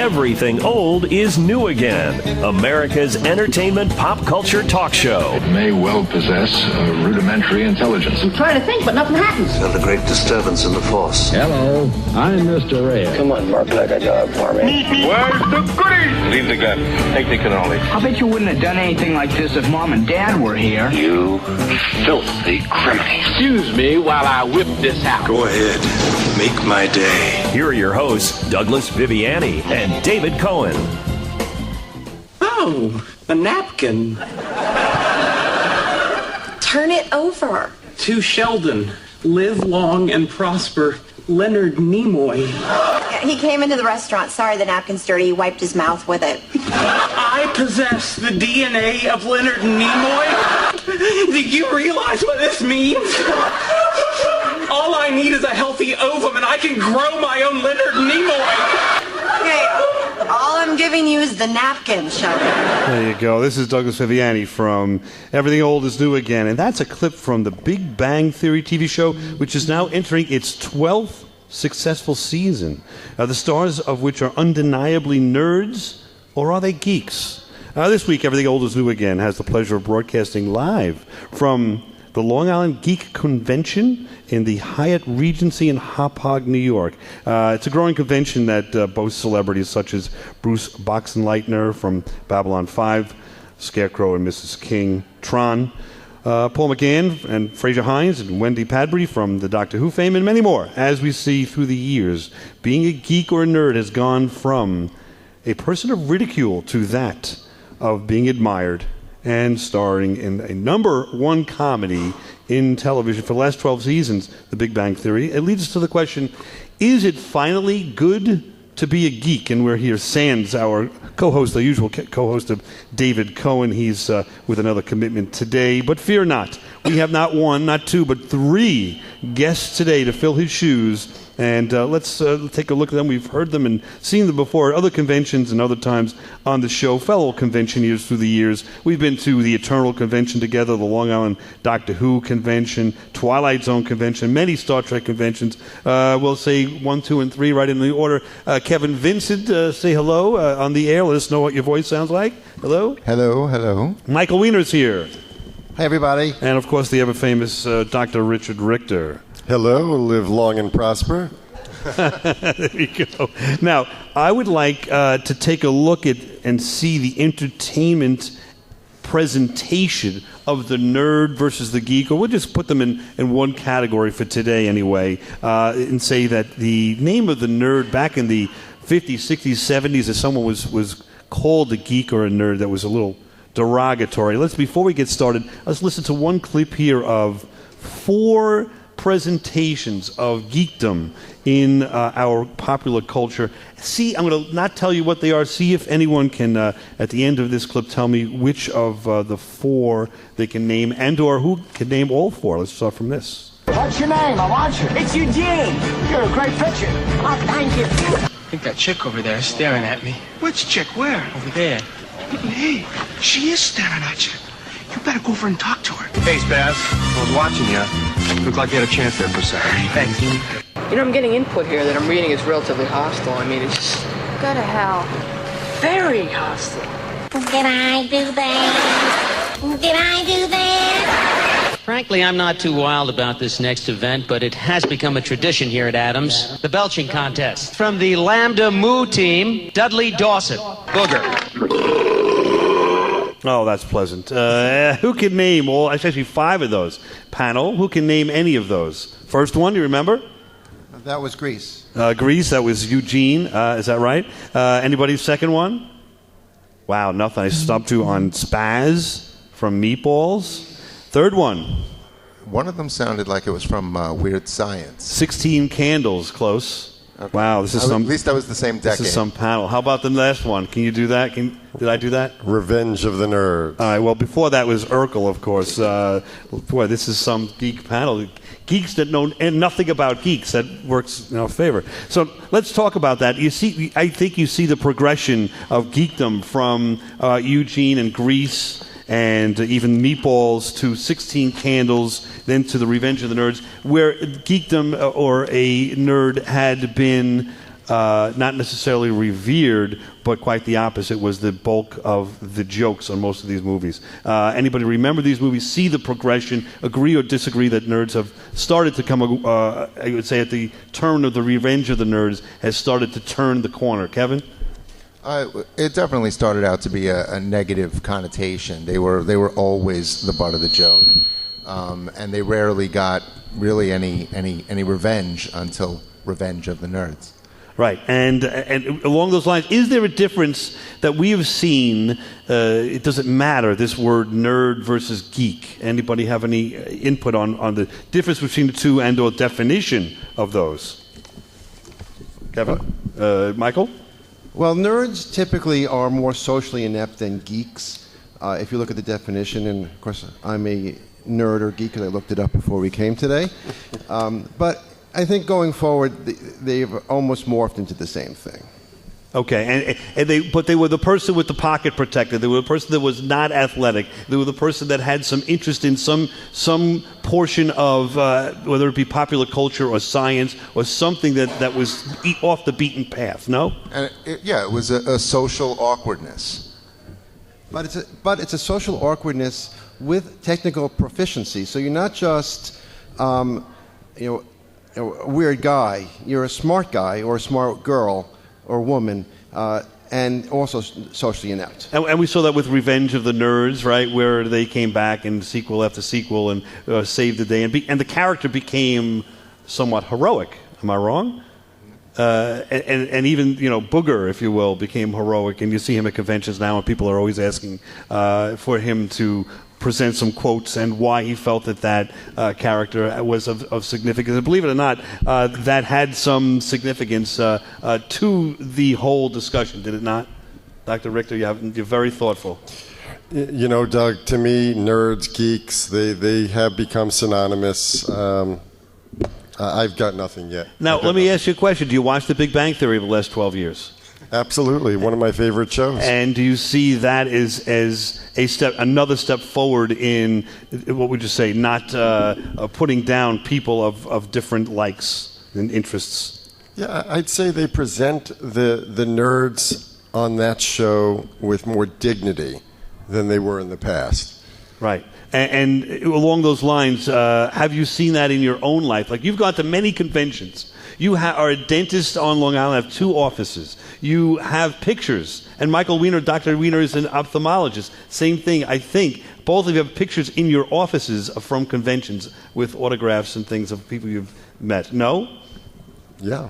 Everything old is new again. America's entertainment pop culture talk show. It may well possess a rudimentary intelligence. I'm trying to think, but nothing happens. Felt a great disturbance in the force. Hello, I'm Mr. Red. Come on, bark like a dog for me. Where's the goodies? Leave the gun. Take the cannoli. I bet you wouldn't have done anything like this if Mom and Dad were here. You filthy criminal. Excuse me while I whip this out. Go ahead. Make my day. Here are your hosts, Douglas Viviani and David Cohen. Oh, a napkin. Turn it over. To Sheldon, live long and prosper, Leonard Nimoy. He came into the restaurant. Sorry, the napkin's dirty. He wiped his mouth with it. I possess the DNA of Leonard Nimoy. Do you realize what this means? All I need is a healthy ovum and I can grow my own Leonard Nimoy. Okay, all I'm giving you is the napkin, Sheldon. There you go. This is Douglas Viviani from Everything Old is New Again. And that's a clip from the Big Bang Theory TV show, which is now entering its 12th successful season. The stars of which are undeniably nerds, or are they geeks? This week, Everything Old is New Again has the pleasure of broadcasting live from the Long Island Geek Convention in the Hyatt Regency in Hauppauge, New York. It's a growing convention that boasts celebrities such as Bruce Boxenleitner from Babylon 5, Scarecrow and Mrs. King, Tron, Paul McGann and Fraser Hines and Wendy Padbury from the Doctor Who fame, and many more. As we see through the years, being a geek or a nerd has gone from a person of ridicule to that of being admired and starring in a #1 comedy in television for the last 12 seasons, The Big Bang Theory. It leads us to the question, is it finally good to be a geek? And we're here, sans our co-host, the usual co-host of David Cohen. He's with another commitment today. But fear not, we have not one, not two, but three guests today to fill his shoes. And let's take a look at them. We've heard them and seen them before at other conventions and other times on the show, fellow conventioneers through the years. We've been to the Eternal Convention together, the Long Island Doctor Who Convention, Twilight Zone Convention, many Star Trek conventions. We'll say 1, 2, and 3 right in the order. Kevin Vincent, say hello on the air. Let us know what your voice sounds like. Hello? Hello, hello. Michael Wiener's here. Hi, everybody. And, of course, the ever-famous Dr. Richard Richter. Hello, live long and prosper. There you go. Now, I would like to take a look at and see the entertainment presentation of the nerd versus the geek, or we'll just put them in one category for today anyway, and say that the name of the nerd back in the 50s, 60s, 70s, as someone was called a geek or a nerd, that was a little derogatory. Before we get started, let's listen to one clip here of 4 presentations of geekdom in our popular culture. See, I'm going to not tell you what they are. See if anyone can, at the end of this clip, tell me which of the 4 they can name, and or who can name all 4. Let's start from this. What's your name? I want you. It's Eugene. You're a great picture. Oh, thank you. I think that chick over there is staring at me. Which chick? Where? Over there. Hey, she is staring at you. You better go over and talk to her. Hey, Spaz. I was watching you. Looked like you had a chance there for a second. Thanks. You know, I'm getting input here that I'm reading is relatively hostile. I mean, it's just Go to hell. very hostile. Did I do that? Did I do that? Frankly, I'm not too wild about this next event, but it has become a tradition here at Adams. The belching contest. From the Lambda Mu team, Dudley Dawson. Booger. Oh, that's pleasant. Who can name all, actually 5 of those? Panel, who can name any of those? First one, do you remember? That was Grease. Grease, that was Eugene. Is that right? Anybody second one? Wow, nothing. I stumped you on Spaz from Meatballs. Third one. One of them sounded like it was from Weird Science. 16 Candles, close. Okay. Wow, this is At least that was the same decade. This is some panel. How about the last one? Can you do that? Did I do that? Revenge of the Nerds. All right, well, before that was Urkel, of course. Boy, this is some geek panel. Geeks that know nothing about geeks. That works in our favor. So let's talk about that. You see, I think you see the progression of geekdom from Eugene and Grease and even Meatballs to 16 Candles, then to the Revenge of the Nerds, where geekdom or a nerd had been not necessarily revered, but quite the opposite, was the bulk of the jokes on most of these movies. Anybody remember these movies, see the progression, agree or disagree that nerds have started to come, I would say at the turn of the Revenge of the Nerds, has started to turn the corner. Kevin? It definitely started out to be a negative connotation. They were always the butt of the joke, and they rarely got really any revenge until Revenge of the Nerds. Right, and along those lines, is there a difference that we have seen? It doesn't matter, this word nerd versus geek. Anybody have any input on the difference between the two and or definition of those? Kevin? Michael? Well, nerds typically are more socially inept than geeks. If you look at the definition, and of course I'm a nerd or geek because I looked it up before we came today. But I think going forward, they've almost morphed into the same thing. Okay, but they were the person with the pocket protector. They were the person that was not athletic. They were the person that had some interest in some portion of whether it be popular culture or science or something that was off the beaten path. No? And it was a social awkwardness. But it's a social awkwardness with technical proficiency. So you're not just a weird guy. You're a smart guy or a smart girl or woman, and also socially inept. And we saw that with Revenge of the Nerds, right, where they came back in sequel after sequel and saved the day, and the character became somewhat heroic. Am I wrong? And even Booger, if you will, became heroic, and you see him at conventions now, and people are always asking for him to present some quotes and why he felt that character was of significance. And believe it or not, that had some significance to the whole discussion, did it not? Dr. Richter, you're very thoughtful. Doug, to me, nerds, geeks, they have become synonymous. I've got nothing yet. Now, let me ask you a question. Do you watch The Big Bang Theory of the last 12 years? Absolutely, one of my favorite shows. And do you see that as another step forward in, what would you say, not putting down people of different likes and interests? Yeah, I'd say they present the nerds on that show with more dignity than they were in the past. Right. And along those lines, have you seen that in your own life? Like, you've gone to many conventions. You are a dentist on Long Island, have 2 offices. You have pictures. And Michael Weiner, Dr. Weiner, is an ophthalmologist. Same thing, I think. Both of you have pictures in your offices from conventions with autographs and things of people you've met. No? Yeah,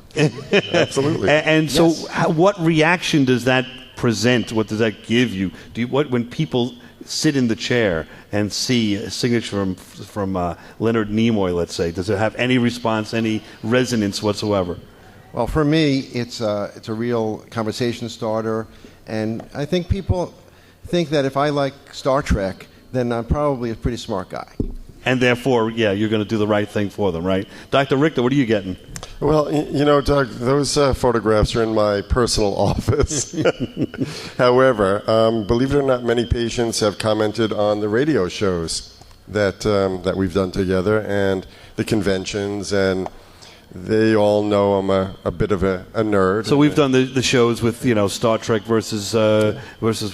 absolutely. And so what reaction does that present? What does that give you? When people sit in the chair and see a signature from Leonard Nimoy, let's say, does it have any response, any resonance whatsoever? Well, for me, it's a real conversation starter, and I think people think that if I like Star Trek, then I'm probably a pretty smart guy. And therefore, you're going to do the right thing for them, right? Dr. Richter, what are you getting? Well, Doug, those photographs are in my personal office. However, believe it or not, many patients have commented on the radio shows that we've done together and the conventions, and they all know I'm a bit of a nerd. So we've done the shows with Star Trek versus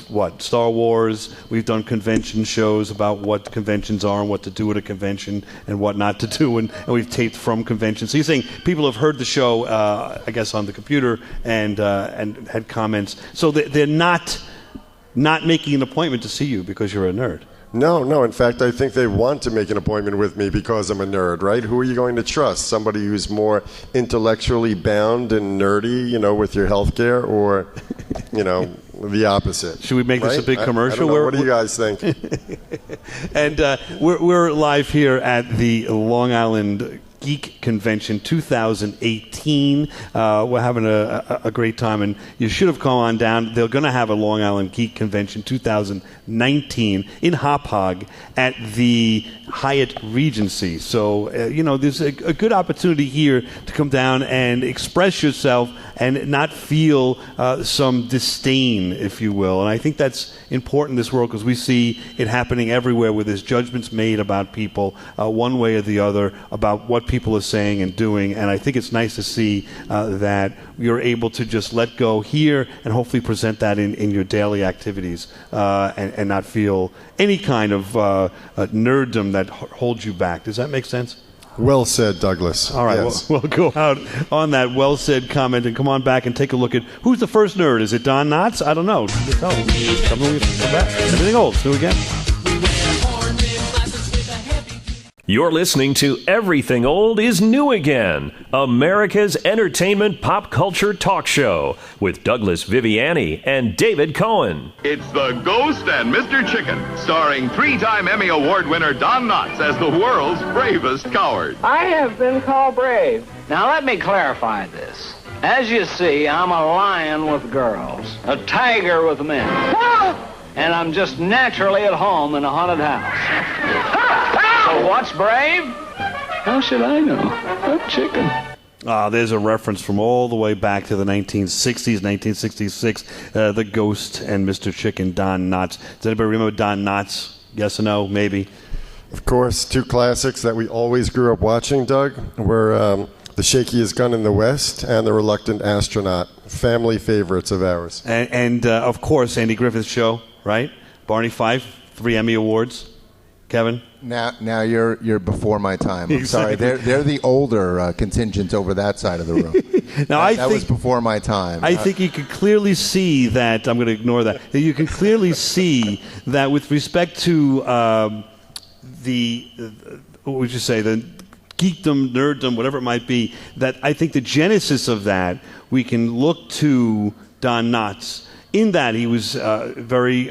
what? Star Wars. We've done convention shows about what conventions are and what to do at a convention and what not to do, and we've taped from conventions. So you're saying people have heard the show, I guess, on the computer and had comments. So they're not making an appointment to see you because you're a nerd. No. In fact, I think they want to make an appointment with me because I'm a nerd, right? Who are you going to trust? Somebody who's more intellectually bound and nerdy, with your healthcare, or, the opposite? Should we make this a big commercial? I don't know. What do you guys think? And we're live here at the Long Island Geek Convention 2018. We're having a great time, and you should have come on down. They're going to have a Long Island Geek Convention 2019 in Hop Hog at the Hyatt Regency. So, there's a good opportunity here to come down and express yourself and not feel some disdain, if you will. And I think that's important in this world because we see it happening everywhere where there's judgments made about people one way or the other about what people are saying and doing, and I think it's nice to see that you're able to just let go here and hopefully present that in your daily activities and not feel any kind of nerddom that holds you back. Does that make sense? Well said, Douglas. All right, yes. we'll go out on that well-said comment and come on back and take a look at who's the first nerd. Is it Don Knotts? I don't know. Come back. Everything old. Let's do it again. You're listening to Everything Old is New Again, America's entertainment pop culture talk show with Douglas Viviani and David Cohen. It's The Ghost and Mr. Chicken, starring 3-time Emmy Award winner Don Knotts as the world's bravest coward. I have been called brave. Now let me clarify this. As you see, I'm a lion with girls, a tiger with men, and I'm just naturally at home in a haunted house. So what's brave? How should I know? A chicken. There's a reference from all the way back to the 1960s, 1966, The Ghost and Mr. Chicken, Don Knotts. Does anybody remember Don Knotts? Yes or no? Maybe. Of course, two classics that we always grew up watching, Doug, were The Shakiest Gun in the West and The Reluctant Astronaut, family favorites of ours. And of course, Andy Griffith's Show, right? Barney Fife, 3 Emmy Awards. Kevin? Now you're before my time. I'm sorry. They're the older contingent over that side of the room. That was before my time. I think you can clearly see that. I'm going to ignore that. You can clearly see that with respect to what would you say, the geekdom, nerddom, whatever it might be, that I think the genesis of that, we can look to Don Knotts. In that he was very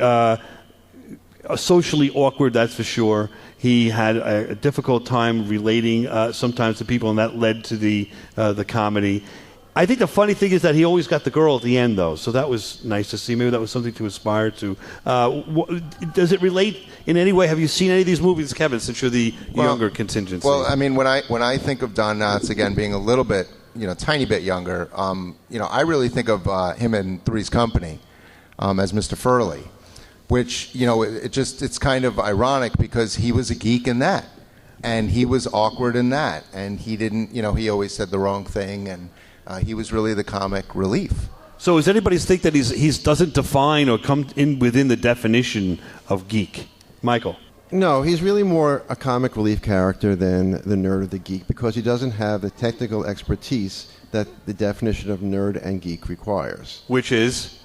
socially awkward, that's for sure. He had a difficult time relating sometimes to people, and that led to the comedy. I think the funny thing is that he always got the girl at the end, though, so that was nice to see. Maybe that was something to aspire to. Does it relate in any way? Have you seen any of these movies, Kevin, since you're the younger contingency? Well, I mean, when I think of Don Knotts, again, being a little bit, tiny bit younger, I really think of him in Three's Company as Mr. Furley. Which, it's kind of ironic because he was a geek in that. And he was awkward in that. And he didn't, he always said the wrong thing. And he was really the comic relief. So does anybody think that he doesn't define or come in within the definition of geek? Michael? No, he's really more a comic relief character than the nerd or the geek because he doesn't have the technical expertise that the definition of nerd and geek requires. Which is?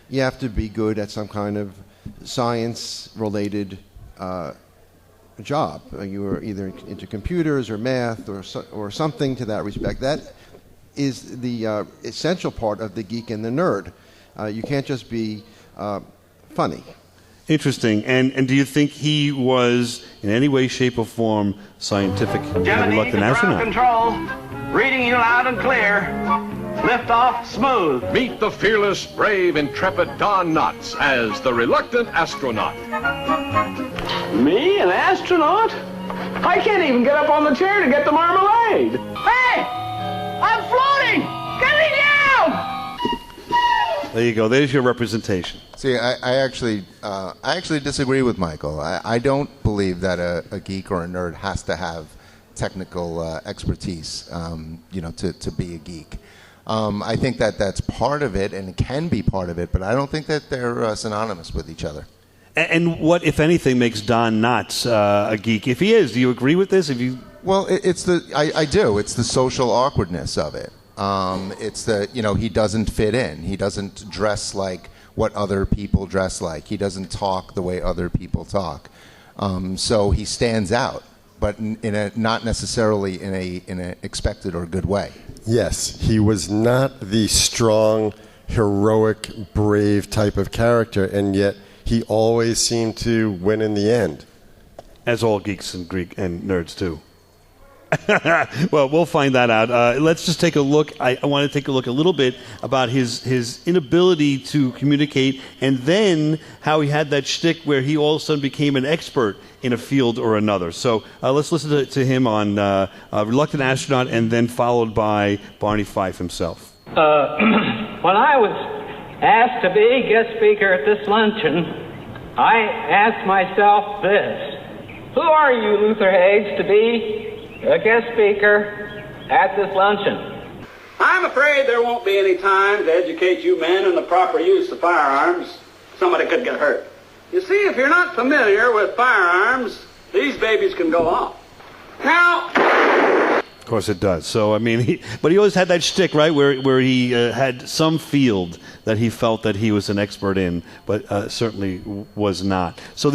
You have to be good at some kind of science-related job. You are either into computers or math or something to that respect. That is the essential part of the geek and the nerd. You can't just be funny. Interesting. And do you think he was in any way, shape, or form scientific? Gemini, ground control. Reading you loud and clear. Lift off smooth. Meet the fearless, brave, intrepid Don Knotts as the Reluctant Astronaut. Me, an astronaut? I can't even get up on the chair to get the marmalade. Hey! I'm floating! Get me down! There you go. There's your representation. See, I actually disagree with Michael. I don't believe that a geek or a nerd has to have technical expertise, to be a geek. I think that's part of it, and it can be part of it, but I don't think that they're synonymous with each other. And what, if anything, makes Don Knotts a geek? If he is, do you agree with this? Well, I do. It's the social awkwardness of it. It's he doesn't fit in. He doesn't dress like what other people dress like. He doesn't talk the way other people talk. So he stands out, but not necessarily in a expected or good way. Yes, he was not the strong, heroic, brave type of character, and yet he always seemed to win in the end. As all geeks and Greek and nerds do. Well, we'll find that out. Let's just take a look. I want to take a look a little bit about his inability to communicate, and then how he had that shtick where he all of a sudden became an expert in a field or another. So let's listen to him on Reluctant Astronaut, and then followed by Barney Fife himself. When I was asked to be guest speaker at this luncheon, I asked myself this: who are you, Luther Haggs, to be a guest speaker at this luncheon. I'm afraid there won't be any time to educate you men in the proper use of firearms. Somebody could get hurt. You see, if you're not familiar with firearms, these babies can go off. Now... Of course it does. So, I mean, but he always had that shtick, right, where he had some field that he felt that he was an expert in, but certainly was not. So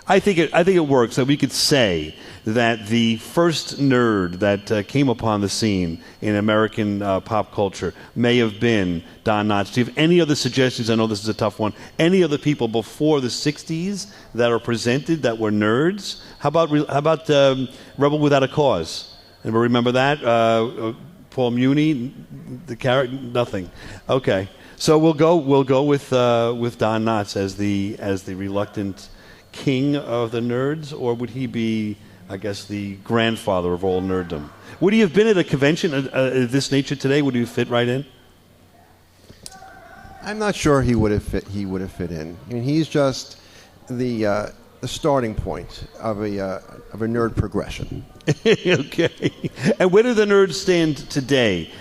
I think it works that we could say that the first nerd that came upon the scene in American pop culture may have been Don Knotts. Do you have any other suggestions? I know this is a tough one. Any other people before the 60s that are presented that were nerds? How about Rebel Without a Cause? Anybody remember that? Paul Muni, the character, nothing. Okay, so we'll go with Don Knotts as the reluctant king of the nerds, or would he be, I guess, the grandfather of all nerddom? Would he have been at a convention of this nature today? Would he fit right in? I'm not sure he would have fit in. I mean, he's just the starting point of a nerd progression. Okay. And where do the nerds stand today?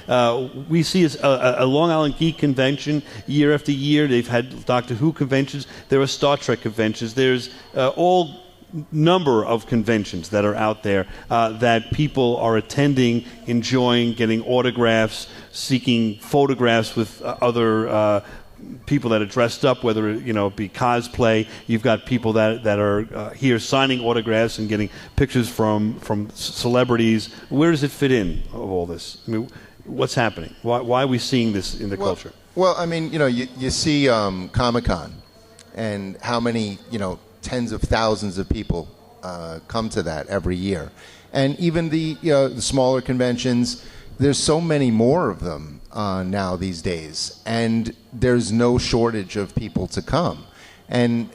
We see a Long Island Geek Convention year after year. They've had Doctor Who conventions. There are Star Trek conventions. There's all number of conventions that are out there that people are attending, enjoying, getting autographs, seeking photographs with other people that are dressed up, whether it be cosplay. You've got people that are here signing autographs and getting pictures from celebrities. Where does it fit in of all this? I mean, what's happening? Why are we seeing this in the culture? Well, I mean, you see Comic-Con and how many tens of thousands of people come to that every year, and even the smaller conventions. There's so many more of them now these days, and there's no shortage of people to come. And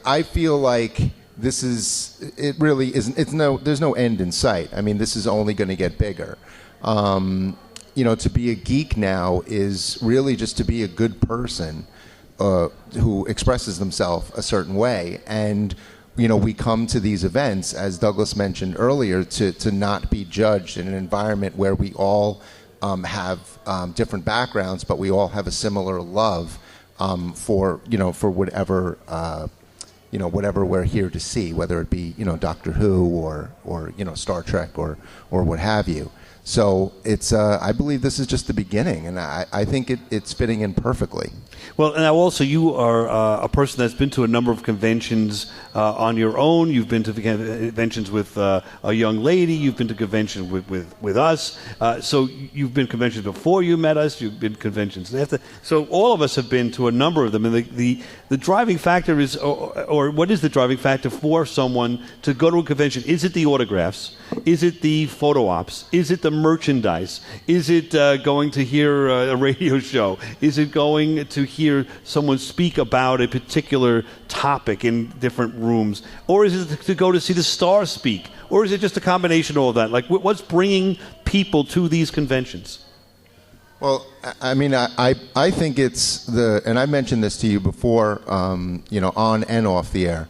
I feel like it really isn't. There's no end in sight. I mean, this is only going to get bigger. To be a geek now is really just to be a good person who expresses themselves a certain way. And we come to these events, as Douglas mentioned earlier, to not be judged in an environment where we all have different backgrounds, but we all have a similar love for whatever whatever we're here to see, whether it be Doctor Who or Star Trek or what have you. So it's I believe this is just the beginning, and I think it's fitting in perfectly. Well, now also you are a person that's been to a number of conventions on your own. You've been to conventions with a young lady. You've been to conventions with us. So you've been to conventions before you met us. You've been to conventions after. So all of us have been to a number of them. And the driving factor is, or what is the driving factor for someone to go to a convention? Is it the autographs? Is it the photo ops? Is it the merchandise? Is it going to hear a radio show? Is it going to hear someone speak about a particular topic in different rooms? Or is it to go to see the stars speak? Or is it just a combination of all that? Like, what's bringing people to these conventions? Well, I mean, I think it's and I mentioned this to you before, on and off the air.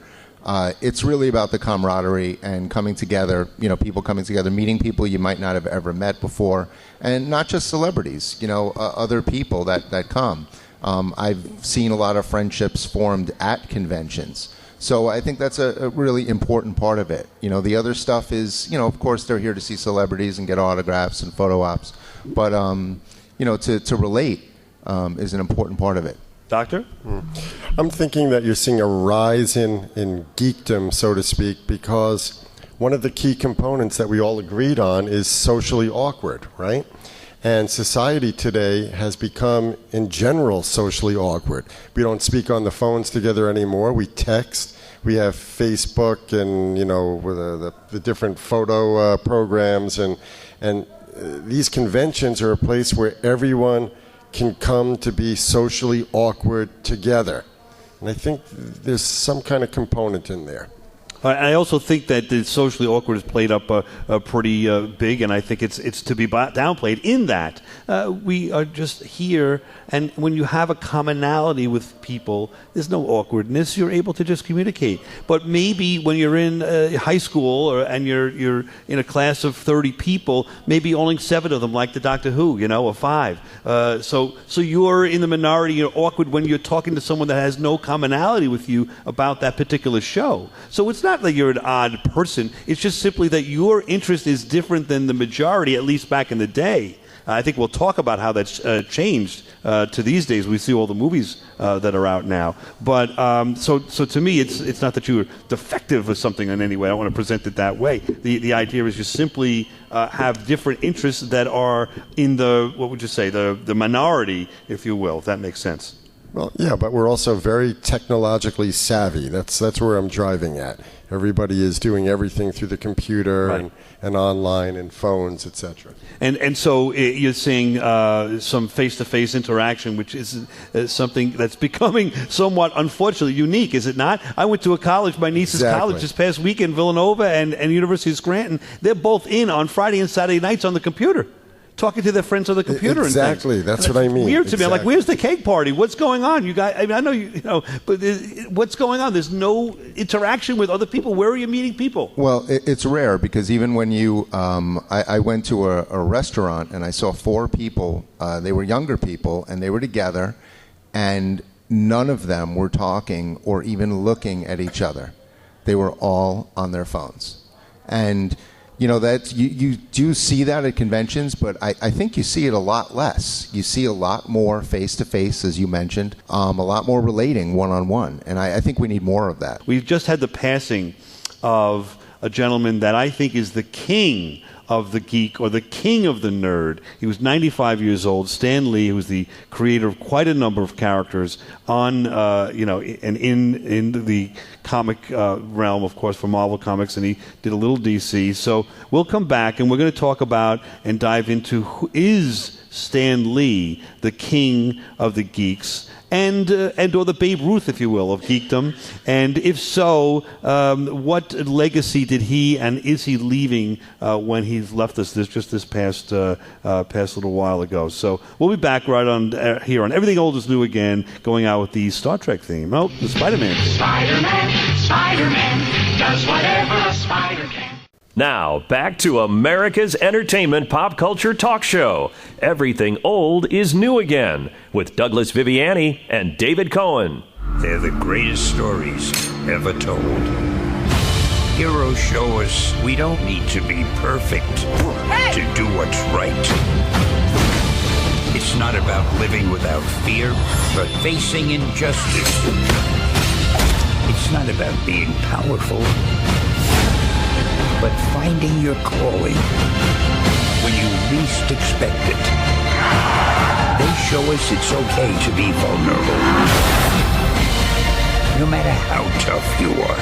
It's really about the camaraderie and coming together, people coming together, meeting people you might not have ever met before, and not just celebrities, other people that come. I've seen a lot of friendships formed at conventions. So I think that's a really important part of it. The other stuff is, of course, they're here to see celebrities and get autographs and photo ops. But, to relate is an important part of it. Doctor? I'm thinking that you're seeing a rise in geekdom, so to speak, because one of the key components that we all agreed on is socially awkward, right? And society today has become, in general, socially awkward. We don't speak on the phones together anymore. We text. We have Facebook and, with the different photo programs. And these conventions are a place where everyone can come to be socially awkward together. And I think there's some kind of component in there. I also think that the socially awkward is played up pretty big, and I think it's to be downplayed in that we are just here, and when you have a commonality with people, there's no awkwardness. You're able to just communicate. But maybe when you're in high school and you're in a class of 30 people, maybe only 7 of them like the Doctor Who, or 5. So you're in the minority. You're awkward when you're talking to someone that has no commonality with you about that particular show. So it's not that you're an odd person. It's just simply that your interest is different than the majority, at least back in the day. I think we'll talk about how that's changed to these days. We see all the movies that are out now. But so to me, it's not that you're defective or something in any way. I don't want to present it that way. The idea is you simply have different interests that are in the, what would you say, the minority, if you will, if that makes sense. Well, yeah, but we're also very technologically savvy. That's where I'm driving at. Everybody is doing everything through the computer and online and phones, etc. And so you're seeing some face-to-face interaction, which is something that's becoming somewhat, unfortunately, unique, is it not? I went to a college, my niece's college this past weekend, Villanova and University of Scranton. They're both in on Friday and Saturday nights on the computer, talking to their friends on the computer. Exactly, that's what I mean. Weird to me. I'm like, where's the cake party? What's going on? You guys, I know you know, but what's going on? There's no interaction with other people. Where are you meeting people? Well, it's rare because even when you, I went to a restaurant and I saw 4 people. They were younger people and they were together, and none of them were talking or even looking at each other. They were all on their phones, and that you do see that at conventions, but I think you see it a lot less. You see a lot more face-to-face, as you mentioned, a lot more relating one-on-one, and I think we need more of that. We've just had the passing of a gentleman that I think is the king of the geek, or the king of the nerd. He was 95 years old. Stan Lee, who was the creator of quite a number of characters on, and in the comic realm, of course, for Marvel Comics, and he did a little DC. So we'll come back, and we're going to talk about and dive into who is Stan Lee, the king of the geeks, and or the Babe Ruth, if you will, of geekdom. And if so, what legacy did he and is he leaving when he's left us this past little while ago? So we'll be back right on here on Everything Old is New Again, going out with the Star Trek theme. Oh, the Spider-Man theme. Spider-Man does whatever a spider can. Now, back to America's entertainment pop culture talk show. Everything Old is New Again, with Douglas Viviani and David Cohen. They're the greatest stories ever told. Heroes show us we don't need to be perfect to do what's right. It's not about living without fear, but facing injustice. It's not about being powerful, but finding your calling when you least expect it. They show us it's okay to be vulnerable, no matter how tough you are.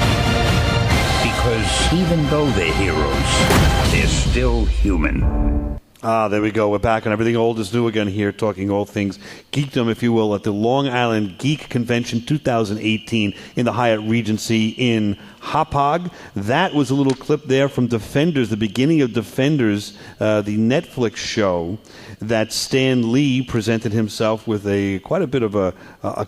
Because even though they're heroes, they're still human. There we go. We're back on Everything Old is New Again here, talking all things geekdom, if you will, at the Long Island Geek Convention 2018 in the Hyatt Regency in Hauppauge. That was a little clip there from Defenders, the beginning of Defenders, the Netflix show that Stan Lee presented himself with quite a bit of a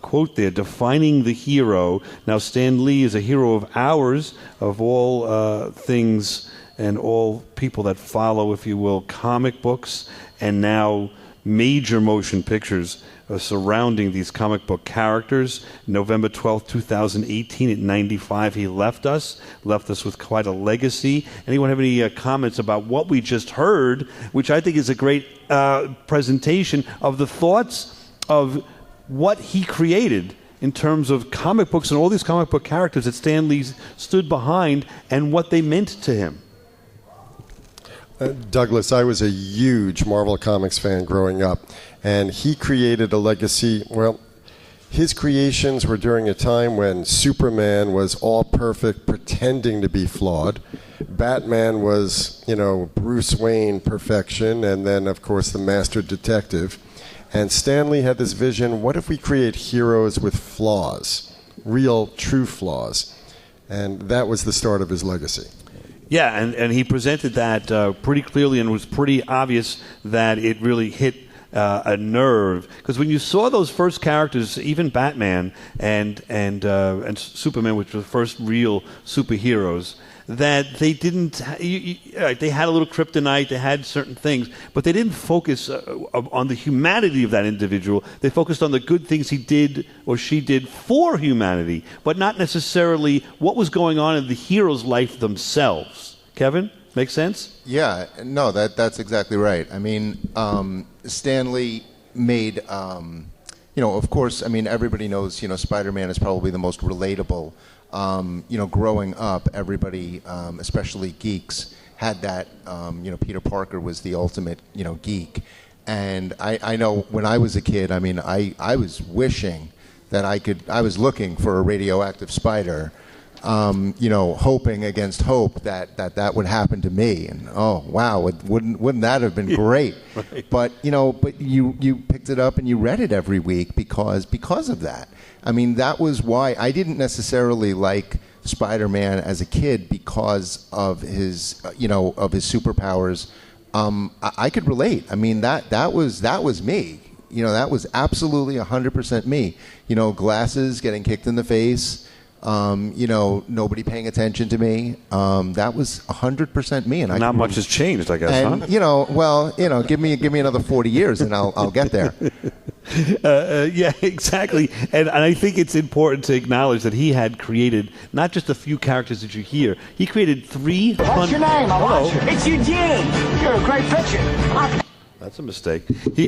quote there, defining the hero. Now, Stan Lee is a hero of ours, of all things and all people that follow, if you will, comic books and now major motion pictures surrounding these comic book characters. November 12th, 2018, at 95, he left us with quite a legacy. Anyone have any comments about what we just heard, which I think is a great presentation of the thoughts of what he created in terms of comic books and all these comic book characters that Stan Lee stood behind and what they meant to him? Douglas, I was a huge Marvel Comics fan growing up, and he created a legacy. Well, his creations were during a time when Superman was all perfect, pretending to be flawed. Batman was, Bruce Wayne perfection, and then, of course, the master detective. And Stan Lee had this vision, what if we create heroes with flaws, real, true flaws? And that was the start of his legacy. Yeah, and he presented that pretty clearly, and it was pretty obvious that it really hit a nerve. Because when you saw those first characters, even Batman and Superman, which were the first real superheroes, that they didn't. They had a little kryptonite, they had certain things, but they didn't focus on the humanity of that individual. They focused on the good things he did or she did for humanity, but not necessarily what was going on in the hero's life themselves. Kevin, make sense? Yeah, no, that's exactly right. I mean, Stan Lee made, of course, I mean, everybody knows, Spider-Man is probably the most relatable. Growing up, everybody, especially geeks, had that, Peter Parker was the ultimate, geek. And I know when I was a kid, I mean, I was wishing that I was looking for a radioactive spider, hoping against hope that would happen to me. And oh wow, wouldn't that have been great? Right. But you picked it up and you read it every week because of that. I mean, that was why I didn't necessarily like Spider-Man as a kid because of his superpowers. I could relate. I mean, that was me. That was absolutely 100% me. Glasses, getting kicked in the face. Nobody paying attention to me. That was 100% me, and not much has changed, I guess. And huh? Give me another 40 years, and I'll get there. Yeah, exactly. And I think it's important to acknowledge that he had created not just a few characters that you hear. He created 300. What's your name? I want you. It's Eugene. You're a great picture. That's a mistake.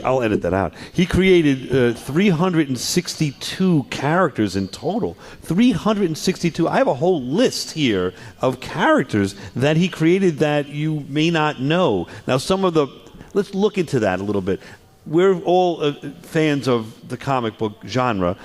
I'll edit that out. He created 362 characters in total. 362. I have a whole list here of characters that he created that you may not know. Now, let's look into that a little bit. We're all fans of the comic book genre.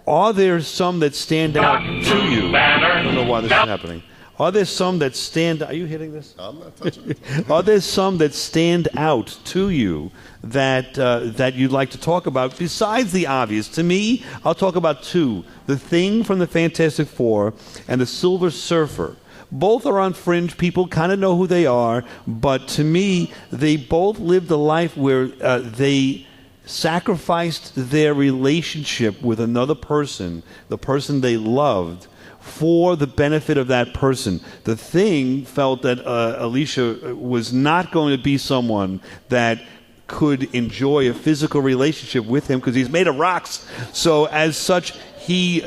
Are there some that stand out to you? I don't know why this is happening. Are there some that stand... Are you hitting this? I'm not touching it. Are there some that stand out to you that you'd like to talk about besides the obvious? To me, I'll talk about 2. The Thing from the Fantastic Four and the Silver Surfer. Both are on fringe. People kind of know who they are. But to me, they both lived a life where they sacrificed their relationship with another person, the person they loved, for the benefit of that person. The Thing felt that Alicia was not going to be someone that could enjoy a physical relationship with him because he's made of rocks. So as such, he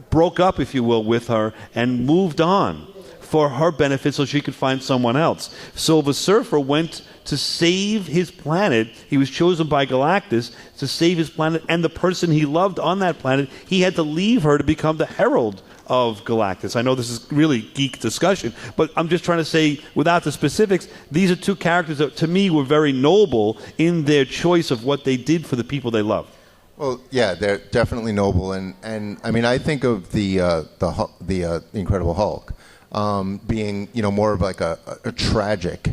broke up, if you will, with her and moved on for her benefit so she could find someone else. Silver Surfer went to save his planet. He was chosen by Galactus to save his planet and the person he loved on that planet. He had to leave her to become the herald of Galactus. I know this is really geek discussion, but I'm just trying to say, without the specifics, these are 2 characters that, to me, were very noble in their choice of what they did for the people they love. Well, yeah, they're definitely noble, and I mean, I think of the Incredible Hulk being, more of like a tragic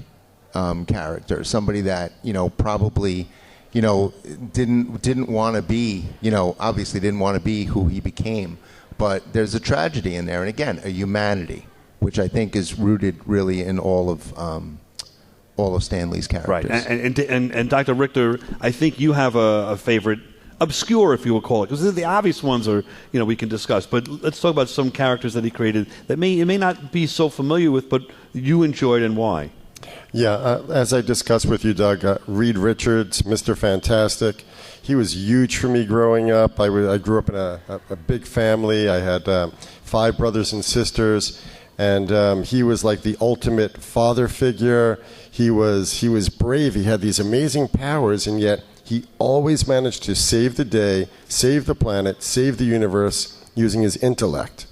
character, somebody that probably didn't want to be, obviously didn't want to be who he became. But there's a tragedy in there, and again, a humanity, which I think is rooted really in all of Stan Lee's characters. Right, and Dr. Richter, I think you have a favorite, obscure, if you will call it, because the obvious ones are, we can discuss. But let's talk about some characters that he created that you may not be so familiar with, but you enjoyed, and why. Yeah, as I discussed with you, Doug, Reed Richards, Mr. Fantastic. He was huge for me growing up. I grew up in a big family. I had 5 brothers and sisters, and he was like the ultimate father figure. He was brave. He had these amazing powers, and yet he always managed to save the day, save the planet, save the universe using his intellect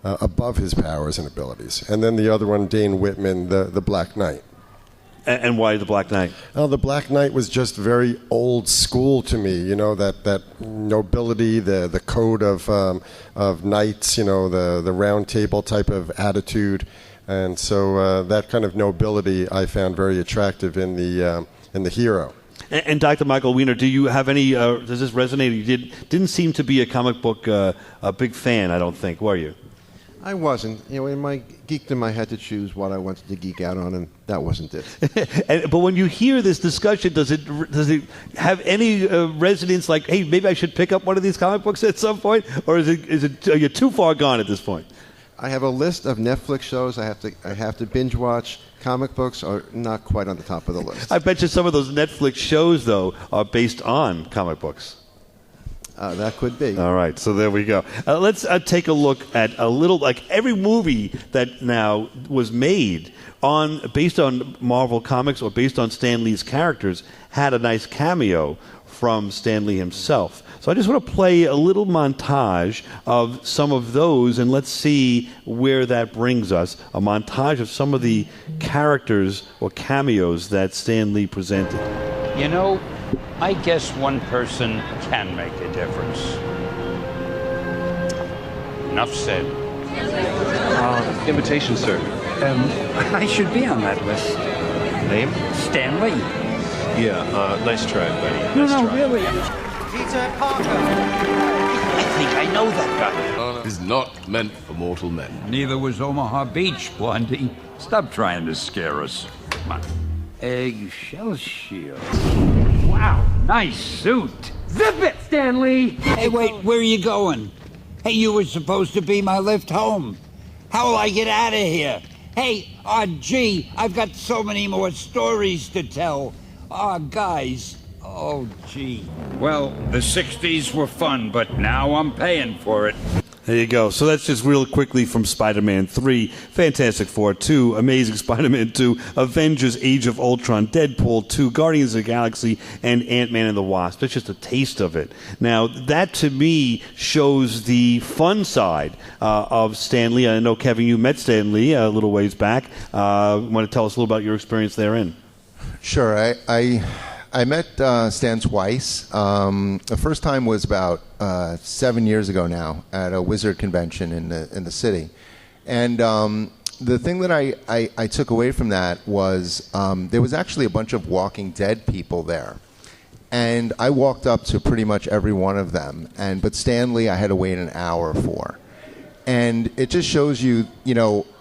above his powers and abilities. And then the other one, Dane Whitman, the Black Knight. And why the Black Knight? Oh, the Black Knight was just very old school to me. That nobility, the code of knights. The round table type of attitude, and so that kind of nobility I found very attractive in the hero. And Dr. Michael Weiner, do you have any? Does this resonate? You didn't seem to be a comic book a big fan. I don't think. Were you? I wasn't. In my geekdom, I had to choose what I wanted to geek out on, and that wasn't it. But when you hear this discussion, does it have any resonance? Like, hey, maybe I should pick up one of these comic books at some point, or are you too far gone at this point? I have a list of Netflix shows I have to binge watch. Comic books are not quite on the top of the list. I bet you some of those Netflix shows, though, are based on comic books. That could be. All right, so there we go. Let's take a look at a little, like every movie that now was made based on Marvel Comics or based on Stan Lee's characters had a nice cameo from Stan Lee himself. So I just want to play a little montage of some of those, and let's see where that brings us. A montage of some of the characters or cameos that Stan Lee presented. I guess one person can make a difference. Enough said. Invitation, sir. I should be on that list. Name? Stan Lee. Yeah, nice try, buddy. No, really. Peter Parker. I think I know that guy. Is not meant for mortal men. Neither was Omaha Beach, Blondie. Stop trying to scare us. Come on. Eggshell shield. Wow, nice suit. Zip it, Stanley! Hey, wait, where are you going? Hey, you were supposed to be my lift home. How will I get out of here? Hey, gee, I've got so many more stories to tell. Guys, gee. Well, the 60s were fun, but now I'm paying for it. There you go. So that's just real quickly from Spider-Man 3, Fantastic Four 2, Amazing Spider-Man 2, Avengers Age of Ultron, Deadpool 2, Guardians of the Galaxy, and Ant-Man and the Wasp. That's just a taste of it. Now, that to me shows the fun side of Stan Lee. I know, Kevin, you met Stan Lee a little ways back. Want to tell us a little about your experience therein? Sure. I met Stan twice. The first time was about 7 years ago now at a Wizard convention in the city. And the thing that I took away from that was there was actually a bunch of Walking Dead people there. And I walked up to pretty much every one of them. But Stan Lee I had to wait an hour for. And it just shows you,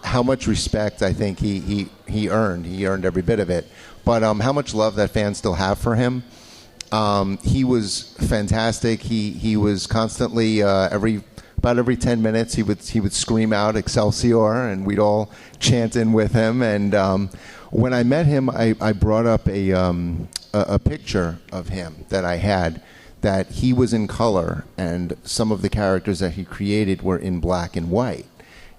how much respect I think he earned. He earned every bit of it. But how much love that fans still have for him. He was fantastic. He was constantly about every 10 minutes he would scream out Excelsior, and we'd all chant in with him. And when I met him, I brought up a picture of him that I had, that he was in color, and some of the characters that he created were in black and white.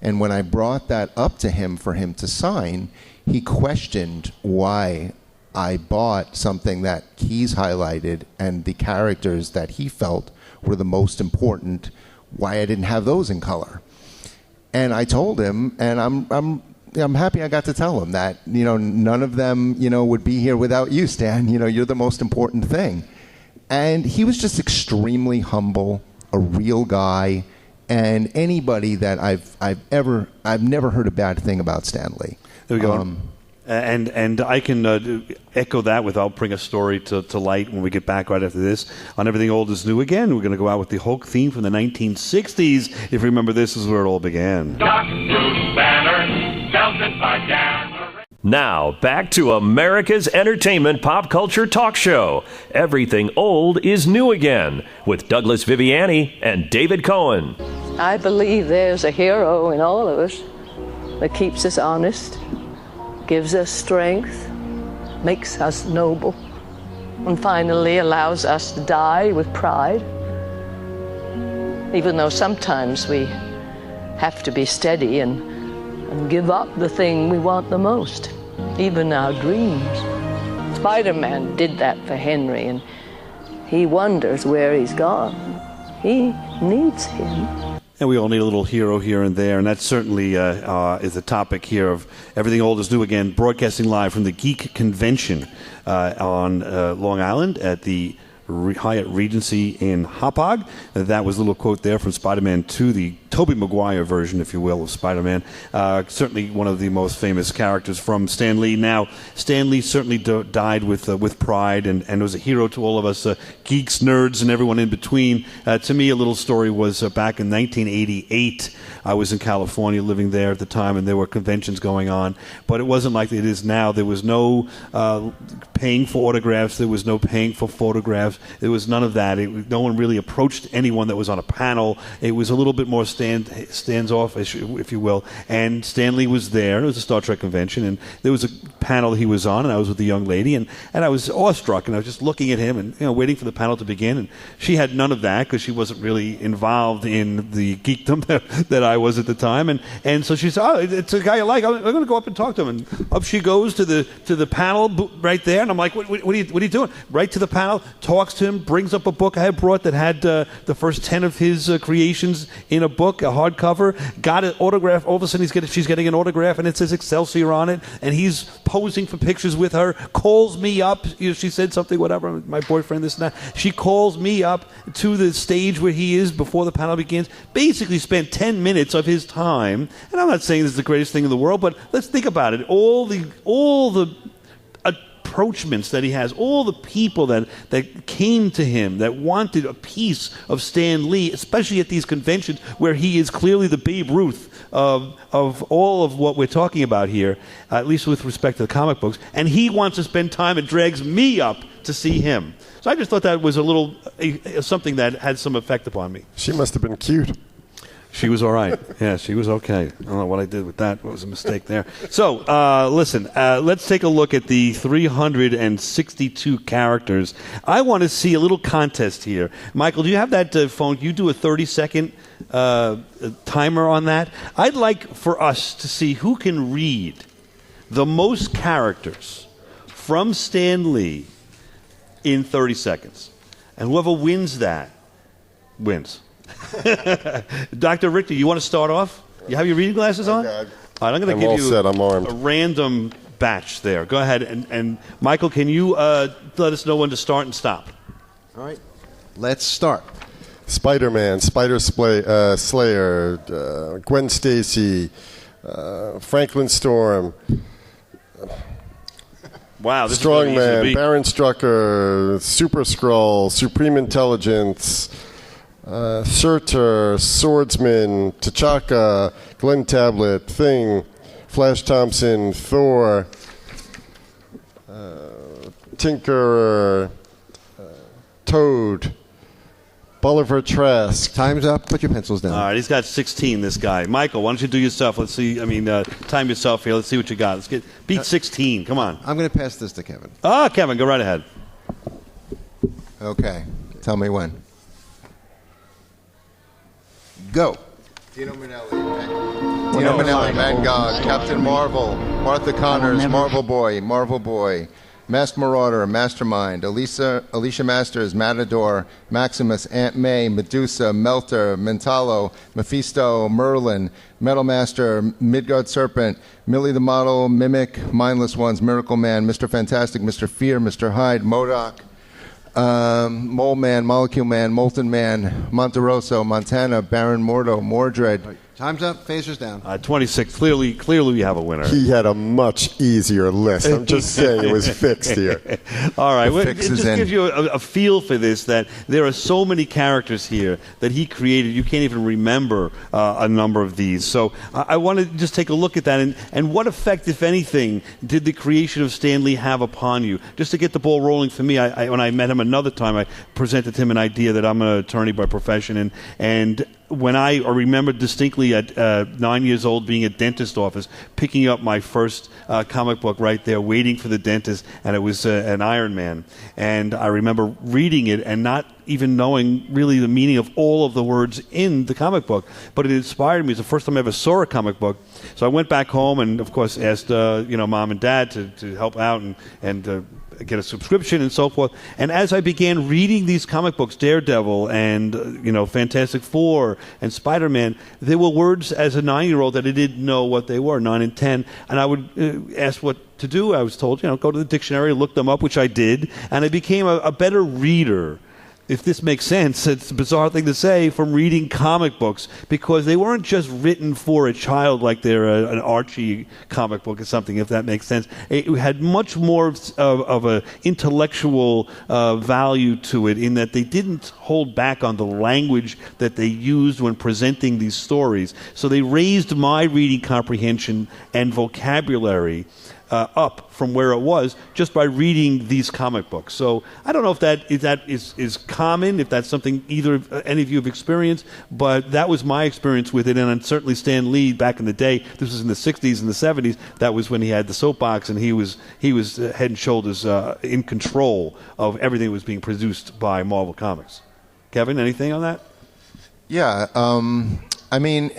And when I brought that up to him for him to sign, he questioned why I bought something that he's highlighted and the characters that he felt were the most important, why I didn't have those in color. And I told him, and I'm happy I got to tell him that, none of them, would be here without you, Stan. You're the most important thing. And he was just extremely humble, a real guy, and anybody that I've never heard a bad thing about Stan Lee. There we go. And I can echo that I'll bring a story to light when we get back right after this. On Everything Old is New Again, we're going to go out with the Hulk theme from the 1960s. If you remember, this is where it all began. Dark blue banner, belted by Dan. Now, back to America's entertainment pop culture talk show. Everything Old is New Again, with Douglas Viviani and David Cohen. I believe there's a hero in all of us that keeps us honest, gives us strength, makes us noble, and finally allows us to die with pride. Even though sometimes we have to be steady and give up the thing we want the most, even our dreams. Spider-Man did that for Henry, and he wonders where he's gone. He needs him. And we all need a little hero here and there, and that certainly is the topic here of Everything Old is New Again, broadcasting live from the Geek Convention on Long Island at the Hyatt Regency in Hauppauge. That was a little quote there from Spider-Man 2, the Tobey Maguire version, if you will, of Spider-Man. Certainly one of the most famous characters from Stan Lee. Now, Stan Lee certainly died with pride and was a hero to all of us geeks, nerds, and everyone in between. To me, a little story was back in 1988. I was in California living there at the time, and there were conventions going on. But it wasn't like it is now. There was no paying for autographs. There was no paying for photographs. There was none of that. No one really approached anyone that was on a panel. It was a little bit more stands-off, if you will. And Stan Lee was there. It was a Star Trek convention, and there was a panel he was on, and I was with a young lady, and I was awestruck, and I was just looking at him and waiting for the panel to begin. And she had none of that because she wasn't really involved in the geekdom that I was at the time. And so she said, "Oh, it's a guy you like. I'm going to go up and talk to him." And up she goes to the panel right there, and I'm like, "What are you doing?" Right to the panel, talks to him, brings up a book I had brought that had the first 10 of his creations in a book, a hardcover. Got an autograph. All of a sudden, she's getting an autograph, and it says Excelsior on it, and he's posing for pictures with her. Calls me up. She said something, whatever. My boyfriend, this and that. She calls me up to the stage where he is before the panel begins. Basically, spent 10 minutes of his time, and I'm not saying this is the greatest thing in the world, but let's think about it. All the approachments that he has, all the people that came to him that wanted a piece of Stan Lee, especially at these conventions where he is clearly the Babe Ruth of all of what we're talking about here, at least with respect to the comic books, and he wants to spend time and drags me up to see him. So I just thought that was a little something that had some effect upon me. She must have been cute. She was all right. Yeah, she was okay. I don't know what I did with that. It was a mistake there. So, listen, let's take a look at the 362 characters. I want to see a little contest here. Michael, do you have that phone? Can you do a 30-second timer on that? I'd like for us to see who can read the most characters from Stan Lee in 30 seconds. And whoever wins that wins. Dr. Richter, you want to start off? You have your reading glasses on? All right, I'm going to give you a random batch there. Go ahead. And Michael, can you let us know when to start and stop? All right. Let's start. Spider-Man, Slayer, Gwen Stacy, Franklin Storm, wow, this Strongman, is Baron Strucker, Super Skrull, Supreme Intelligence, Surtur, Swordsman, T'Chaka, Glenn Tablet, Thing, Flash Thompson, Thor, Tinkerer, Toad, Bolivar Trask. Time's up. Put your pencils down. All right, he's got 16, this guy. Michael, why don't you do yourself? Let's see. Time yourself here. Let's see what you got. Let's beat 16. Come on. I'm going to pass this to Kevin. Kevin, go right ahead. Okay. Tell me when. Go. Dino Manelli, Van Gogh, Captain Marvel, Martha Connors, Marvel Boy, Masked Marauder, Mastermind, Alicia Masters, Matador, Maximus, Aunt May, Medusa, Melter, Mentalo, Mephisto, Merlin, Metal Master, Midgard Serpent, Millie the Model, Mimic, Mindless Ones, Miracle Man, Mr. Fantastic, Mr. Fear, Mr. Hyde, MODOK, Mole Man, Molecule Man, Molten Man, Monterosso, Montana, Baron Mordo, Mordred. Time's up. Phasers down. 26. Clearly we have a winner. He had a much easier list. I'm just saying it was fixed here. All right. It just gives you a feel for this, that there are so many characters here that he created. You can't even remember a number of these. So I want to just take a look at that. And what effect, if anything, did the creation of Stan Lee have upon you? Just to get the ball rolling for me, when I met him another time, I presented him an idea that I'm an attorney by profession. And when I remember distinctly at 9 years old being at dentist's office, picking up my first comic book right there, waiting for the dentist, and it was an Iron Man. And I remember reading it and not even knowing really the meaning of all of the words in the comic book. But it inspired me. It's the first time I ever saw a comic book. So I went back home and, of course, asked Mom and Dad to help out and get a subscription and so forth. And as I began reading these comic books, Daredevil and Fantastic Four and Spider-Man, there were words as a 9-year-old that I didn't know what they were, 9 and 10. And I would ask what to do. I was told, go to the dictionary, look them up, which I did. And I became a better reader if this makes sense, it's a bizarre thing to say, from reading comic books, because they weren't just written for a child like they're an Archie comic book or something, if that makes sense. It had much more of a intellectual value to it, in that they didn't hold back on the language that they used when presenting these stories. So they raised my reading comprehension and vocabulary up from where it was just by reading these comic books. So I don't know if that is common, if that's something any of you have experienced, but that was my experience with it. And certainly Stan Lee, back in the day, this was in the 60s and the 70s, that was when he had the soapbox, and he was head and shoulders in control of everything that was being produced by Marvel Comics. Kevin, anything on that? Yeah, I mean,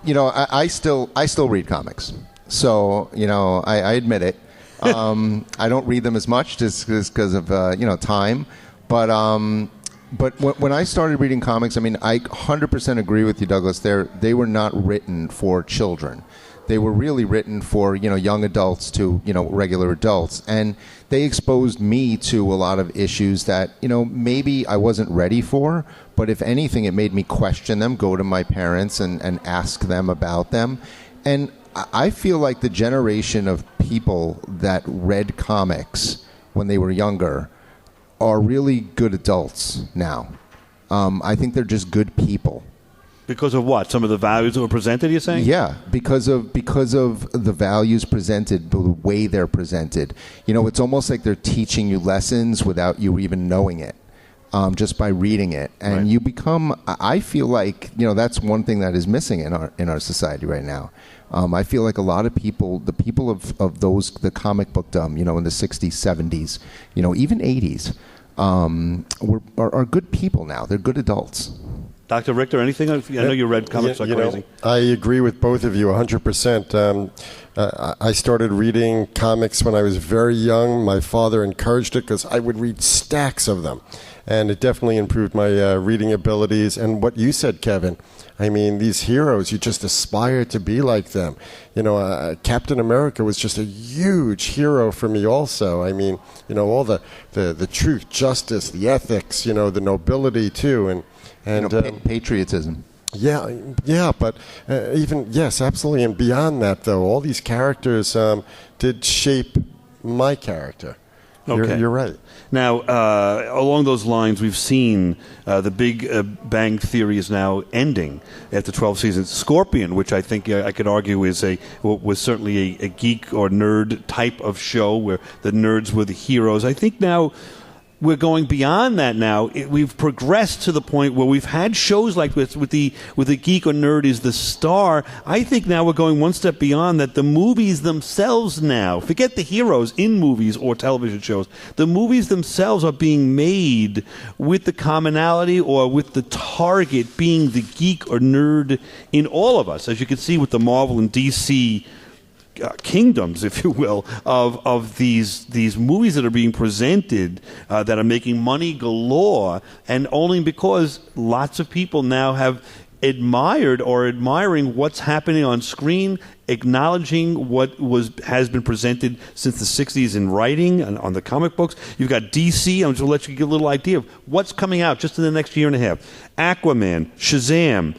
I still read comics. So, I admit it. I don't read them as much just because of, time. But when I started reading comics, I mean, I 100% agree with you, Douglas. They were not written for children. They were really written for, young adults to, regular adults. And they exposed me to a lot of issues that, maybe I wasn't ready for. But if anything, it made me question them, go to my parents and ask them about them. And I feel like the generation of people that read comics when they were younger are really good adults now. I think they're just good people. Because of what? Some of the values that were presented, you're saying? Yeah, because of the values presented, the way they're presented. It's almost like they're teaching you lessons without you even knowing it. Just by reading it, and you become. I feel like that's one thing that is missing in our society right now. I feel like a lot of people, the people of the comic bookdom, in the 60s, 70s, even 80s, are good people now. They're good adults. Dr. Richter, anything? I know you read comics like crazy. I agree with both of you 100%. I started reading comics when I was very young. My father encouraged it because I would read stacks of them. And it definitely improved my reading abilities. And what you said, Kevin, I mean, these heroes, you just aspire to be like them. Captain America was just a huge hero for me also. I mean, all the truth, justice, the ethics, the nobility too. And patriotism. Yeah, but yes, absolutely. And beyond that, though, all these characters did shape my character. Okay. You're right. Now, along those lines, we've seen the Big Bang Theory is now ending after 12 seasons. Scorpion, which I think I could argue was certainly a geek or nerd type of show where the nerds were the heroes. I think now we're going beyond that now. We've progressed to the point where we've had shows like this with the geek or nerd is the star. I think now we're going one step beyond that. The movies themselves now, forget the heroes in movies or television shows, the movies themselves are being made with the commonality or with the target being the geek or nerd in all of us, as you can see with the Marvel and DC kingdoms, if you will, of these movies that are being presented that are making money galore, and only because lots of people now have admired or admiring what's happening on screen, acknowledging what has been presented since the 60s in writing and on the comic books. You've got DC. I'm just going to let you get a little idea of what's coming out just in the next year and a half. Aquaman, Shazam,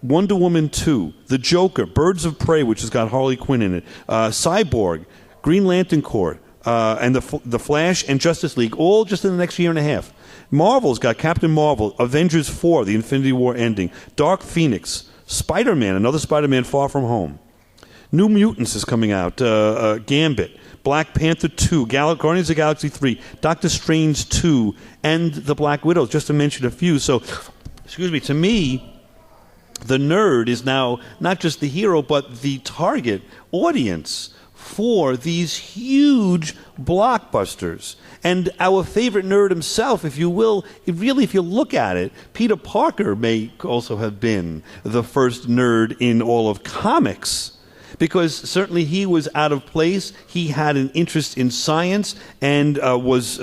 Wonder Woman 2, The Joker, Birds of Prey, which has got Harley Quinn in it, Cyborg, Green Lantern Corps, and the Flash and Justice League, all just in the next year and a half. Marvel's got Captain Marvel, Avengers 4, the Infinity War ending, Dark Phoenix, Spider-Man, another Spider-Man Far From Home. New Mutants is coming out, Gambit, Black Panther 2, Guardians of the Galaxy 3, Doctor Strange 2, and The Black Widow, just to mention a few. So, to me, the nerd is now not just the hero, but the target audience for these huge blockbusters. And our favorite nerd himself, if you will, if you look at it, Peter Parker may also have been the first nerd in all of comics. Because certainly he was out of place. He had an interest in science and was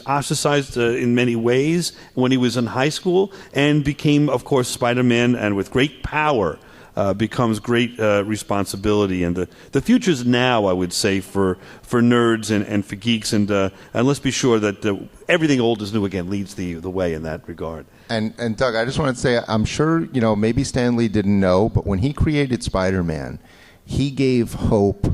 ostracized in many ways when he was in high school, and became, of course, Spider-Man, and with great power becomes great responsibility. And the future's now, I would say, for nerds and for geeks. And let's be sure that everything old is new again leads the way in that regard. And Doug, I just wanted to say, I'm sure, maybe Stan Lee didn't know, but when he created Spider-Man, he gave hope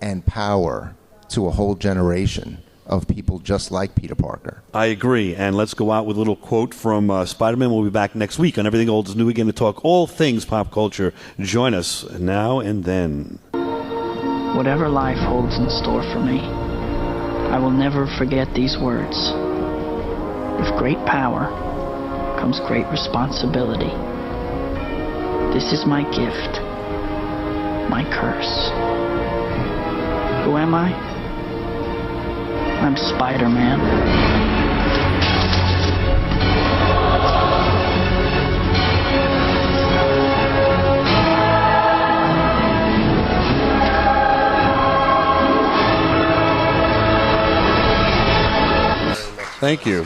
and power to a whole generation of people just like Peter Parker. I agree. And let's go out with a little quote from Spider-Man. We'll be back next week on Everything Old is New Again to talk all things pop culture. Join us now and then. Whatever life holds in store for me, I will never forget these words. With great power comes great responsibility. This is my gift, my curse. Who am I? I'm Spider-Man. Thank you.